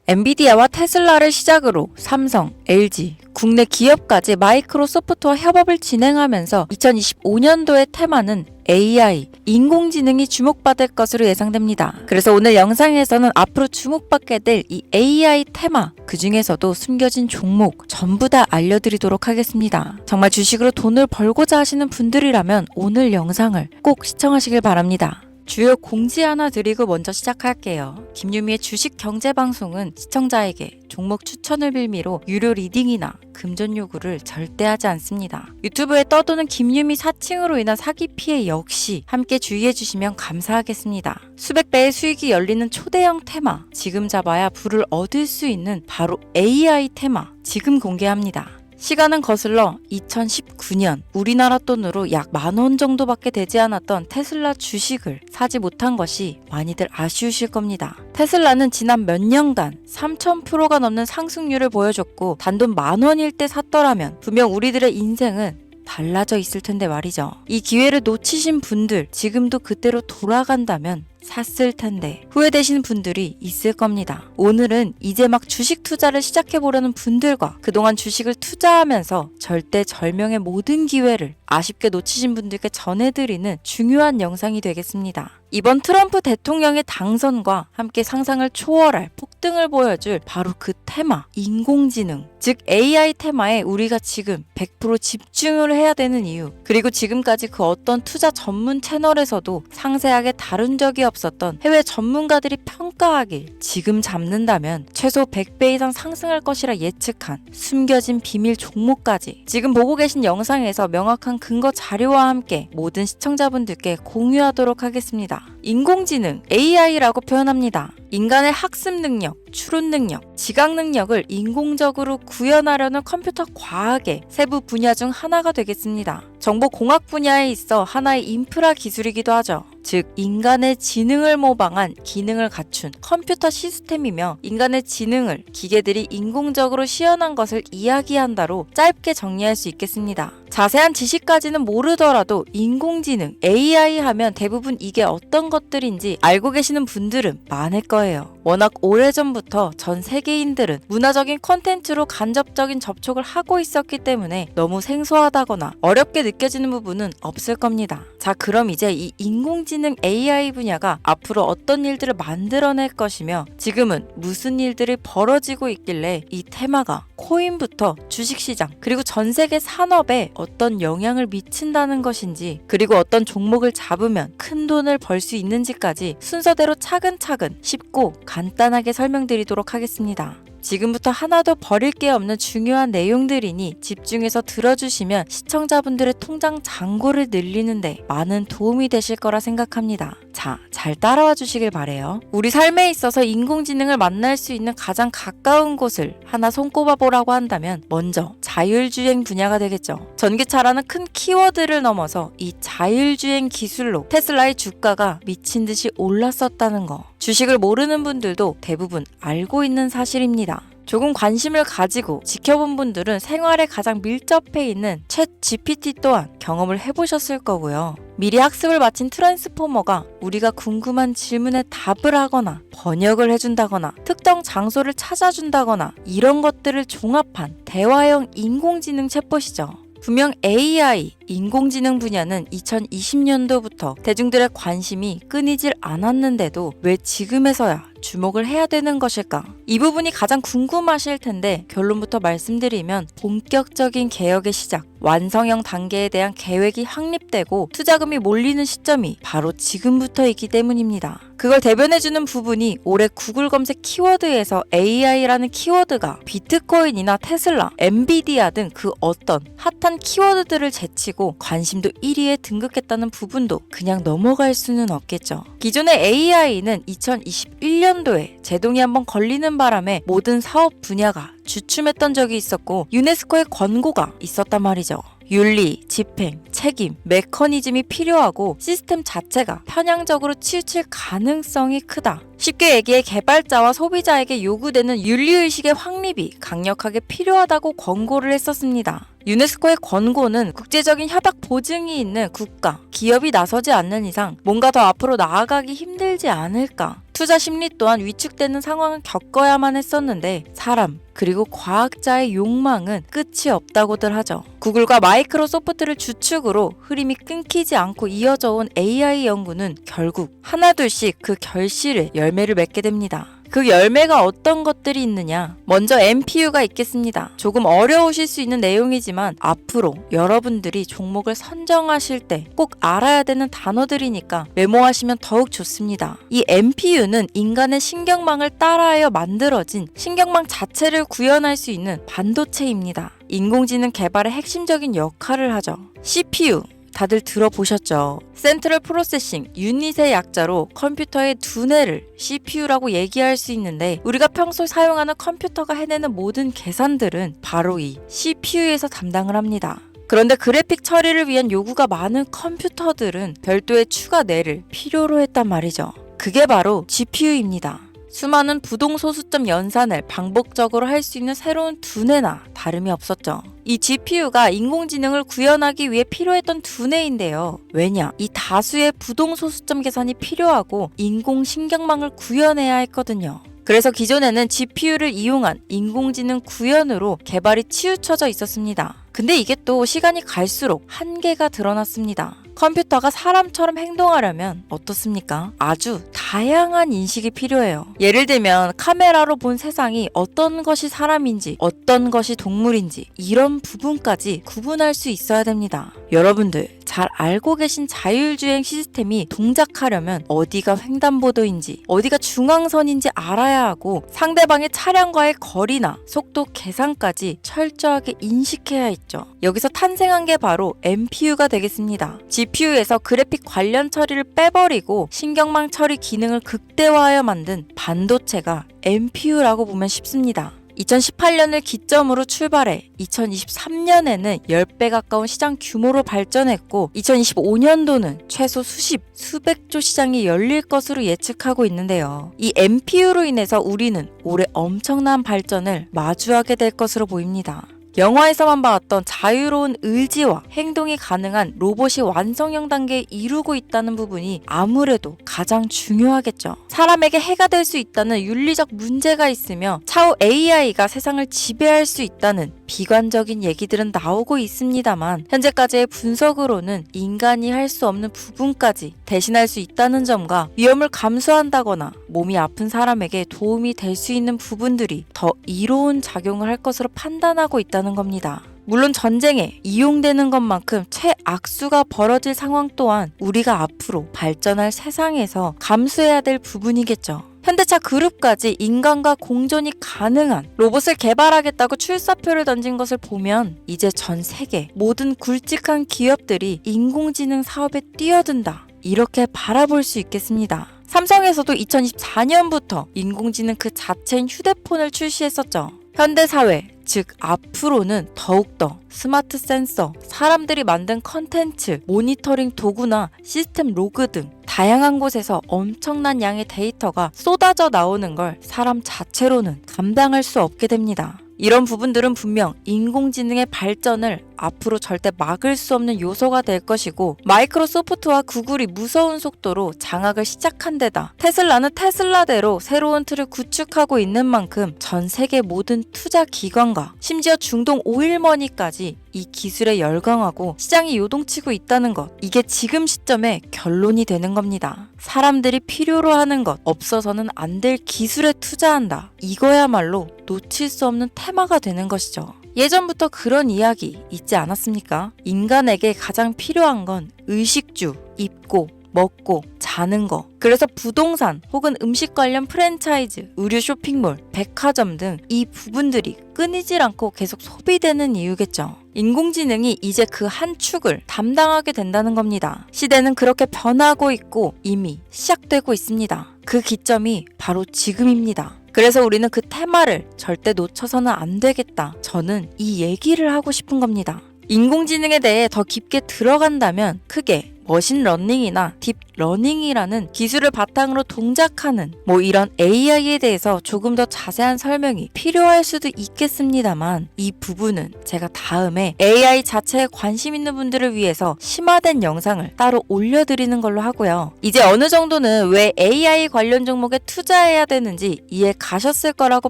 엔비디아와 테슬라를 시작으로 삼성, LG, 국내 기업까지 마이크로소프트와 협업을 진행하면서 2025년도의 테마는 AI, 인공지능이 주목받을 것으로 예상됩니다. 그래서 오늘 영상에서는 앞으로 주목받게 될 이 AI 테마, 그 중에서도 숨겨진 종목 전부 다 알려드리도록 하겠습니다. 정말 주식으로 돈을 벌고자 하시는 분들이라면 오늘 영상을 꼭 시청하시길 바랍니다. 주요 공지 하나 드리고 먼저 시작할게요. 김유미의 주식 경제 방송은 시청자에게 종목 추천을 빌미로 유료 리딩이나 금전 요구를 절대 하지 않습니다. 유튜브에 떠도는 김유미 사칭으로 인한 사기 피해 역시 함께 주의해 주시면 감사하겠습니다. 수백 배의 수익이 열리는 초대형 테마, 지금 잡아야 부를 얻을 수 있는 바로 AI 테마, 지금 공개합니다. 시간은 거슬러 2019년 우리나라 돈으로 약 10,000원 정도밖에 되지 않았던 테슬라 주식을 사지 못한 것이 많이들 아쉬우실 겁니다. 테슬라는 지난 몇 년간 3000%가 넘는 상승률을 보여줬고 단돈 10,000원일 때 샀더라면 분명 우리들의 인생은 달라져 있을 텐데 말이죠. 이 기회를 놓치신 분들, 지금도 그때로 돌아간다면 샀을 텐데 후회되시는 분들이 있을 겁니다. 오늘은 이제 막 주식 투자를 시작해보려는 분들과 그동안 주식을 투자하면서 절대절명의 모든 기회를 아쉽게 놓치신 분들께 전해드리는 중요한 영상이 되겠습니다. 이번 트럼프 대통령의 당선과 함께 상상을 초월할 폭등을 보여줄 바로 그 테마, 인공지능, 즉 AI 테마에 우리가 지금 100% 집중을 해야 되는 이유, 그리고 지금까지 그 어떤 투자 전문 채널에서도 상세하게 다룬 적이 없었던 해외 전문가들이 평가하길 지금 잡는다면 최소 100배 이상 상승할 것이라 예측한 숨겨진 비밀 종목까지 지금 보고 계신 영상에서 명확한 근거 자료와 함께 모든 시청자분들께 공유하도록 하겠습니다. 인공지능, AI라고 표현합니다. 인간의 학습 능력, 추론 능력, 지각 능력을 인공적으로 구현하려는 컴퓨터 과학의 세부 분야 중 하나가 되겠습니다. 정보공학 분야에 있어 하나의 인프라 기술이기도 하죠. 즉 인간의 지능을 모방한 기능을 갖춘 컴퓨터 시스템이며 인간의 지능을 기계들이 인공적으로 시연한 것을 이야기한다로 짧게 정리할 수 있겠습니다. 자세한 지식까지는 모르더라도 인공지능, AI 하면 대부분 이게 어떤 것들인지 알고 계시는 분들은 많을 거예요. 워낙 오래전부터 전 세계인들은 문화적인 콘텐츠로 간접적인 접촉을 하고 있었기 때문에 너무 생소하다거나 어렵게 느껴지는 부분은 없을 겁니다. 자, 그럼 이제 이 인공지능 AI 분야가 앞으로 어떤 일들을 만들어낼 것이며 지금은 무슨 일들이 벌어지고 있길래 이 테마가 코인부터 주식시장 그리고 전 세계 산업에 어떤 영향을 미친다는 것인지, 그리고 어떤 종목을 잡으면 큰 돈을 벌 수 있는지까지 순서대로 차근차근 쉽고 간단하게 설명드리도록 하겠습니다. 지금부터 하나도 버릴 게 없는 중요한 내용들이니 집중해서 들어주시면 시청자분들의 통장 잔고를 늘리는데 많은 도움이 되실 거라 생각합니다. 자, 잘 따라와 주시길 바래요. 우리 삶에 있어서 인공지능을 만날 수 있는 가장 가까운 곳을 하나 손꼽아 보라고 한다면 먼저 자율주행 분야가 되겠죠. 전기차라는 큰 키워드를 넘어서 이 자율주행 기술로 테슬라의 주가가 미친 듯이 올랐었다는 거. 주식을 모르는 분들도 대부분 알고 있는 사실입니다. 조금 관심을 가지고 지켜본 분들은 생활에 가장 밀접해 있는 챗 GPT 또한 경험을 해보셨을 거고요. 미리 학습을 마친 트랜스포머가 우리가 궁금한 질문에 답을 하거나 번역을 해준다거나 특정 장소를 찾아준다거나 이런 것들을 종합한 대화형 인공지능 챗봇이죠. 분명 AI, 인공지능 분야는 2020년도부터 대중들의 관심이 끊이질 않았는데도 왜 지금에서야 주목을 해야 되는 것일까? 이 부분이 가장 궁금하실 텐데 결론부터 말씀드리면 본격적인 개혁의 시작, 완성형 단계에 대한 계획이 확립되고 투자금이 몰리는 시점이 바로 지금부터이기 때문입니다. 그걸 대변해주는 부분이 올해 구글 검색 키워드에서 AI라는 키워드가 비트코인이나 테슬라, 엔비디아 등 그 어떤 핫한 키워드들을 제치고 관심도 1위에 등극했다는 부분도 그냥 넘어갈 수는 없겠죠. 기존의 AI는 2021년도에 제동이 한번 걸리는 바람에 모든 사업 분야가 주춤했던 적이 있었고 유네스코의 권고가 있었단 말이죠. 윤리, 집행, 책임, 메커니즘이 필요하고 시스템 자체가 편향적으로 치우칠 가능성이 크다. 쉽게 얘기해 개발자와 소비자에게 요구되는 윤리의식의 확립이 강력하게 필요하다고 권고를 했었습니다. 유네스코의 권고는 국제적인 협약 보증이 있는 국가, 기업이 나서지 않는 이상 뭔가 더 앞으로 나아가기 힘들지 않을까. 투자 심리 또한 위축되는 상황을 겪어야만 했었는데 사람 그리고 과학자의 욕망은 끝이 없다고들 하죠. 구글과 마이크로소프트를 주축으로 흐름이 끊기지 않고 이어져 온 AI 연구는 결국 하나둘씩 그 결실의 열매를 맺게 됩니다. 그 열매가 어떤 것들이 있느냐? 먼저 NPU가 있겠습니다. 조금 어려우실 수 있는 내용이지만 앞으로 여러분들이 종목을 선정하실 때 꼭 알아야 되는 단어들이니까 메모하시면 더욱 좋습니다. 이 NPU는 인간의 신경망을 따라하여 만들어진 신경망 자체를 구현할 수 있는 반도체입니다. 인공지능 개발의 핵심적인 역할을 하죠. CPU 다들 들어보셨죠? 센트럴 프로세싱 유닛의 약자로 컴퓨터의 두뇌를 CPU라고 얘기할 수 있는데 우리가 평소 사용하는 컴퓨터가 해내는 모든 계산들은 바로 이 CPU에서 담당을 합니다. 그런데 그래픽 처리를 위한 요구가 많은 컴퓨터들은 별도의 추가 뇌를 필요로 했단 말이죠. 그게 바로 GPU입니다. 수많은 부동소수점 연산을 반복적으로 할 수 있는 새로운 두뇌나 다름이 없었죠. 이 GPU가 인공지능을 구현하기 위해 필요했던 두뇌인데요. 왜냐? 이 다수의 부동소수점 계산이 필요하고 인공신경망을 구현해야 했거든요. 그래서 기존에는 GPU를 이용한 인공지능 구현으로 개발이 치우쳐져 있었습니다. 근데 이게 또 시간이 갈수록 한계가 드러났습니다. 컴퓨터가 사람처럼 행동하려면 어떻습니까? 아주 다양한 인식이 필요해요. 예를 들면 카메라로 본 세상이 어떤 것이 사람인지 어떤 것이 동물인지 이런 부분까지 구분할 수 있어야 됩니다. 여러분들 잘 알고 계신 자율주행 시스템이 동작하려면 어디가 횡단보도인지 어디가 중앙선인지 알아야 하고 상대방의 차량과의 거리나 속도 계산까지 철저하게 인식해야 있죠. 여기서 탄생한 게 바로 NPU가 되겠습니다. GPU에서 그래픽 관련 처리를 빼버리고 신경망 처리 기능을 극대화하여 만든 반도체가 NPU라고 보면 쉽습니다. 2018년을 기점으로 출발해 2023년에는 10배 가까운 시장 규모로 발전했고 2025년도는 최소 수백조 시장이 열릴 것으로 예측하고 있는데요. 이 NPU로 인해서 우리는 올해 엄청난 발전을 마주하게 될 것으로 보입니다. 영화에서만 봤던 자유로운 의지와 행동이 가능한 로봇이 완성형 단계에 이루고 있다는 부분이 아무래도 가장 중요하겠죠. 사람에게 해가 될 수 있다는 윤리적 문제가 있으며 차후 AI가 세상을 지배할 수 있다는 비관적인 얘기들은 나오고 있습니다만 현재까지의 분석으로는 인간이 할 수 없는 부분까지 대신할 수 있다는 점과 위험을 감수한다거나 몸이 아픈 사람에게 도움이 될 수 있는 부분들이 더 이로운 작용을 할 것으로 판단하고 있다는 겁니다. 물론 전쟁에 이용되는 것만큼 최악수가 벌어질 상황 또한 우리가 앞으로 발전할 세상에서 감수해야 될 부분이겠죠. 현대차 그룹까지 인간과 공존이 가능한 로봇을 개발하겠다고 출사표를 던진 것을 보면 이제 전 세계 모든 굵직한 기업들이 인공지능 사업에 뛰어든다. 이렇게 바라볼 수 있겠습니다. 삼성에서도 2024년부터 인공지능 그 자체인 휴대폰을 출시했었죠. 현대사회, 즉 앞으로는 더욱더 스마트 센서, 사람들이 만든 컨텐츠, 모니터링 도구나 시스템 로그 등 다양한 곳에서 엄청난 양의 데이터가 쏟아져 나오는 걸 사람 자체로는 감당할 수 없게 됩니다. 이런 부분들은 분명 인공지능의 발전을 앞으로 절대 막을 수 없는 요소가 될 것이고 마이크로소프트와 구글이 무서운 속도로 장악을 시작한 데다 테슬라는 테슬라대로 새로운 틀을 구축하고 있는 만큼 전 세계 모든 투자 기관과 심지어 중동 오일머니까지 이 기술에 열광하고 시장이 요동치고 있다는 것, 이게 지금 시점에 결론이 되는 겁니다. 사람들이 필요로 하는 것, 없어서는 안 될 기술에 투자한다. 이거야말로 놓칠 수 없는 테마가 되는 것이죠. 예전부터 그런 이야기 있지 않았습니까? 인간에게 가장 필요한 건 의식주, 입고, 먹고, 자는 거. 그래서 부동산 혹은 음식 관련 프랜차이즈, 의류 쇼핑몰, 백화점 등 이 부분들이 끊이질 않고 계속 소비되는 이유겠죠. 인공지능이 이제 그 한 축을 담당하게 된다는 겁니다. 시대는 그렇게 변하고 있고 이미 시작되고 있습니다. 그 기점이 바로 지금입니다. 그래서 우리는 그 테마를 절대 놓쳐서는 안 되겠다. 저는 이 얘기를 하고 싶은 겁니다. 인공지능에 대해 더 깊게 들어간다면 크게 머신러닝이나 딥러닝이라는 기술을 바탕으로 동작하는 이런 AI에 대해서 조금 더 자세한 설명이 필요할 수도 있겠습니다만 이 부분은 제가 다음에 AI 자체에 관심 있는 분들을 위해서 심화된 영상을 따로 올려드리는 걸로 하고요. 이제 어느 정도는 왜 AI 관련 종목에 투자해야 되는지 이해 가셨을 거라고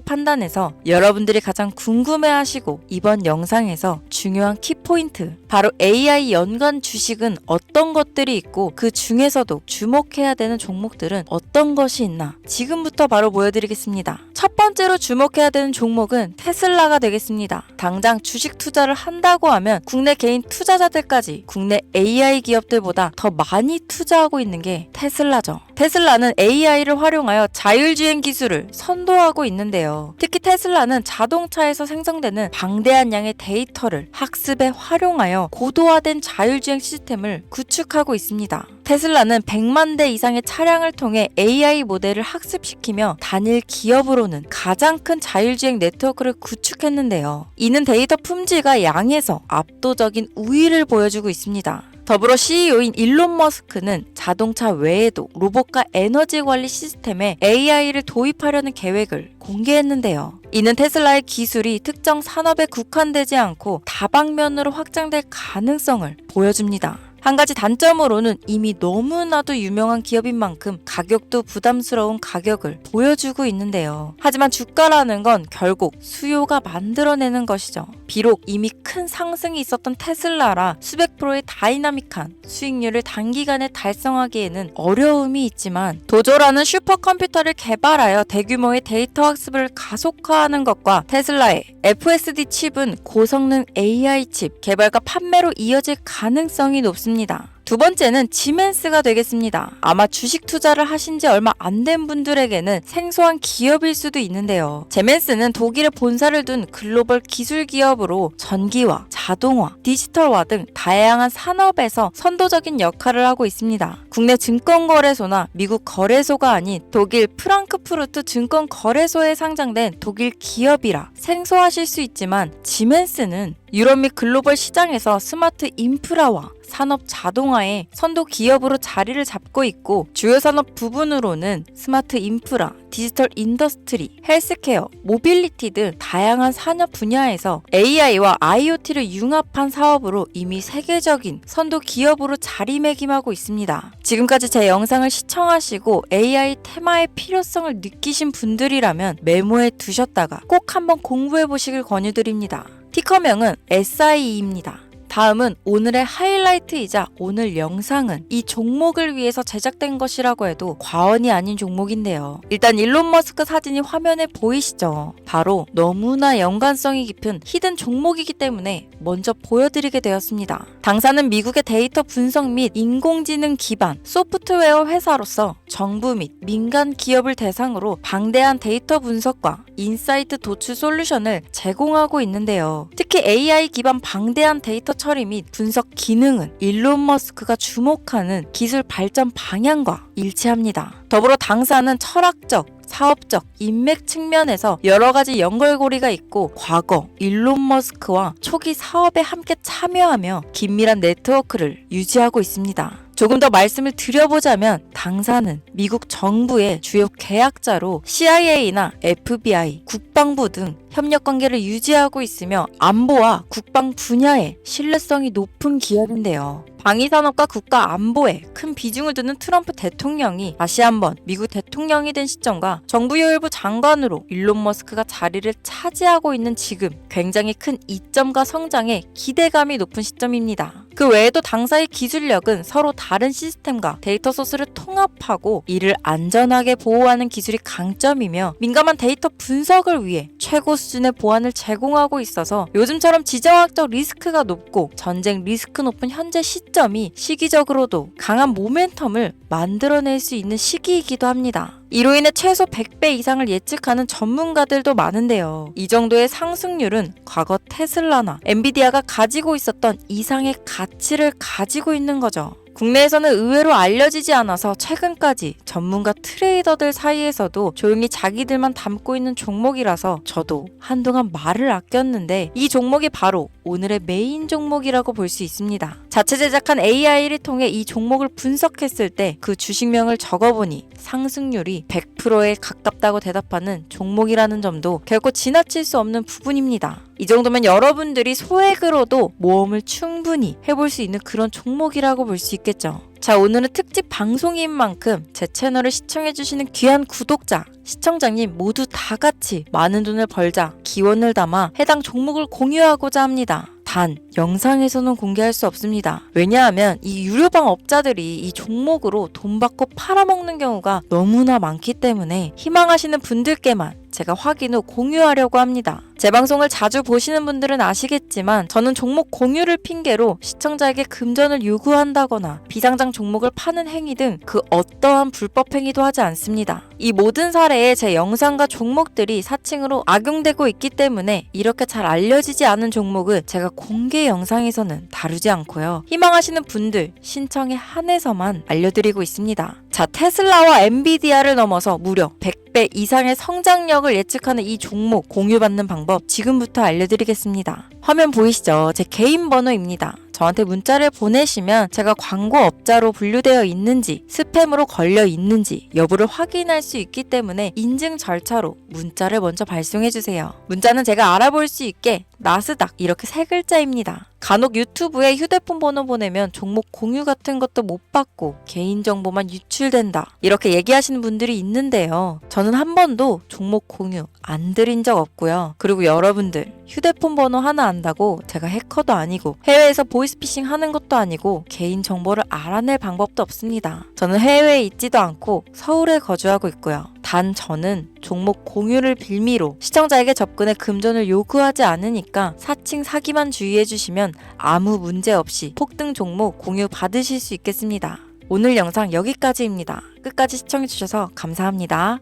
판단해서 여러분들이 가장 궁금해하시고 이번 영상에서 중요한 키포인트, 바로 AI 연관 주식은 어떤 것들이 있고 그 중에서도 주목해야 되는 종목들은 어떤 것이 있나 지금부터 바로 보여드리겠습니다. 첫 번째로 주목해야 되는 종목은 테슬라가 되겠습니다. 당장 주식 투자를 한다고 하면 국내 개인 투자자들까지 국내 AI 기업들보다 더 많이 투자하고 있는 게 테슬라죠. 테슬라는 AI를 활용하여 자율주행 기술을 선도하고 있는데요. 특히 테슬라는 자동차에서 생성되는 방대한 양의 데이터를 학습에 활용하여 고도화된 자율주행 시스템을 구축하고 있습니다. 테슬라는 100만 대 이상의 차량을 통해 AI 모델을 학습시키며 단일 기업으로는 가장 큰 자율주행 네트워크를 구축했는데요. 이는 데이터 품질과 양에서 압도적인 우위를 보여주고 있습니다. 더불어 CEO인 일론 머스크는 자동차 외에도 로봇과 에너지 관리 시스템에 AI를 도입하려는 계획을 공개했는데요. 이는 테슬라의 기술이 특정 산업에 국한되지 않고 다방면으로 확장될 가능성을 보여줍니다. 한 가지 단점으로는 이미 너무나도 유명한 기업인 만큼 가격도 부담스러운 가격을 보여주고 있는데요. 하지만 주가라는 건 결국 수요가 만들어내는 것이죠. 비록 이미 큰 상승이 있었던 테슬라라 수백 프로의 다이나믹한 수익률을 단기간에 달성하기에는 어려움이 있지만 도조라는 슈퍼컴퓨터를 개발하여 대규모의 데이터 학습을 가속화하는 것과 테슬라의 FSD 칩은 고성능 AI 칩 개발과 판매로 이어질 가능성이 높습니다. 두 번째는 지멘스가 되겠습니다. 아마 주식 투자를 하신 지 얼마 안 된 분들에게는 생소한 기업일 수도 있는데요. 지멘스는 독일에 본사를 둔 글로벌 기술 기업으로 전기화, 자동화, 디지털화 등 다양한 산업에서 선도적인 역할을 하고 있습니다. 국내 증권거래소나 미국 거래소가 아닌 독일 프랑크푸르트 증권거래소에 상장된 독일 기업이라 생소하실 수 있지만 지멘스는 유럽 및 글로벌 시장에서 스마트 인프라와 산업 자동화의 선도 기업으로 자리를 잡고 있고 주요 산업 부분으로는 스마트 인프라, 디지털 인더스트리, 헬스케어, 모빌리티 등 다양한 산업 분야에서 AI와 IoT를 융합한 사업으로 이미 세계적인 선도 기업으로 자리매김하고 있습니다. 지금까지 제 영상을 시청하시고 AI 테마의 필요성을 느끼신 분들이라면 메모해 두셨다가 꼭 한번 공부해 보시길 권유드립니다. 티커명은 SIE입니다. 다음은 오늘의 하이라이트이자 오늘 영상은 이 종목을 위해서 제작된 것이라고 해도 과언이 아닌 종목인데요. 일단 일론 머스크 사진이 화면에 보이시죠? 바로 너무나 연관성이 깊은 히든 종목이기 때문에 먼저 보여드리게 되었습니다. 당사는 미국의 데이터 분석 및 인공지능 기반 소프트웨어 회사로서 정부 및 민간 기업을 대상으로 방대한 데이터 분석과 인사이트 도출 솔루션을 제공하고 있는데요. 특히 AI 기반 방대한 데이터 처리 및 분석 기능은 일론 머스크가 주목하는 기술 발전 방향과 일치합니다. 더불어 당사는 철학적, 사업적, 인맥 측면에서 여러 가지 연결고리가 있고 과거 일론 머스크와 초기 사업에 함께 참여하며 긴밀한 네트워크를 유지하고 있습니다. 조금 더 말씀을 드려보자면 당사는 미국 정부의 주요 계약자로 CIA나 FBI, 국방부 등 협력 관계를 유지하고 있으며 안보와 국방 분야에 신뢰성이 높은 기업인데요. 방위산업과 국가 안보에 큰 비중을 두는 트럼프 대통령이 다시 한번 미국 대통령이 된 시점과 정부요일부 장관으로 일론 머스크가 자리를 차지하고 있는 지금 굉장히 큰 이점과 성장에 기대감이 높은 시점입니다. 그 외에도 당사의 기술력은 서로 다른 시스템과 데이터 소스를 통합하고 이를 안전하게 보호하는 기술이 강점이며 민감한 데이터 분석을 위해 최고 수준의 보안을 제공하고 있어서 요즘처럼 지정학적 리스크가 높고 전쟁 리스크 높은 현재 시점이 시기적으로도 강한 모멘텀을 만들어낼 수 있는 시기이기도 합니다. 이로 인해 최소 100배 이상을 예측하는 전문가들도 많은데요. 이 정도의 상승률은 과거 테슬라나 엔비디아가 가지고 있었던 이상의 가치를 가지고 있는 거죠. 국내에서는 의외로 알려지지 않아서 최근까지 전문가 트레이더들 사이에서도 조용히 자기들만 담고 있는 종목이라서 저도 한동안 말을 아꼈는데 이 종목이 바로 오늘의 메인 종목이라고 볼 수 있습니다. 자체 제작한 AI를 통해 이 종목을 분석했을 때 그 주식명을 적어보니 상승률이 100%에 가깝다고 대답하는 종목이라는 점도 결코 지나칠 수 없는 부분입니다. 이 정도면 여러분들이 소액으로도 모험을 충분히 해볼 수 있는 그런 종목이라고 볼 수 있겠죠. 자, 오늘은 특집 방송인 만큼 제 채널을 시청해주시는 귀한 구독자, 시청자님 모두 다 같이 많은 돈을 벌자 기원을 담아 해당 종목을 공유하고자 합니다. 단, 영상에서는 공개할 수 없습니다. 왜냐하면 이 유료방 업자들이 이 종목으로 돈 받고 팔아먹는 경우가 너무나 많기 때문에 희망하시는 분들께만 제가 확인 후 공유하려고 합니다. 제 방송을 자주 보시는 분들은 아시겠지만 저는 종목 공유를 핑계로 시청자에게 금전을 요구한다거나 비상장 종목을 파는 행위 등 그 어떠한 불법 행위도 하지 않습니다. 이 모든 사례에 제 영상과 종목들이 사칭으로 악용되고 있기 때문에 이렇게 잘 알려지지 않은 종목은 제가 공개 영상에서는 다루지 않고요. 희망하시는 분들 신청에 한해서만 알려드리고 있습니다. 자, 테슬라와 엔비디아를 넘어서 무려 100배 이상의 성장력을 예측하는 이 종목 공유받는 방법 지금부터 알려드리겠습니다. 화면 보이시죠? 제 개인 번호입니다. 저한테 문자를 보내시면 제가 광고업자로 분류되어 있는지 스팸으로 걸려 있는지 여부를 확인할 수 있기 때문에 인증 절차로 문자를 먼저 발송해주세요. 문자는 제가 알아볼 수 있게 나스닥 이렇게 3글자입니다. 간혹 유튜브에 휴대폰 번호 보내면 종목 공유 같은 것도 못 받고 개인정보만 유출된다 이렇게 얘기하시는 분들이 있는데요. 저는 한 번도 종목 공유 안 드린 적 없고요. 그리고 여러분들 휴대폰 번호 하나 안다고 제가 해커도 아니고 해외에서 보이스피싱 하는 것도 아니고 개인정보를 알아낼 방법도 없습니다. 저는 해외에 있지도 않고 서울에 거주하고 있고요. 단 저는 종목 공유를 빌미로 시청자에게 접근해 금전을 요구하지 않으니까 사칭 사기만 주의해주시면 아무 문제 없이 폭등 종목 공유 받으실 수 있겠습니다. 오늘 영상 여기까지입니다. 끝까지 시청해주셔서 감사합니다.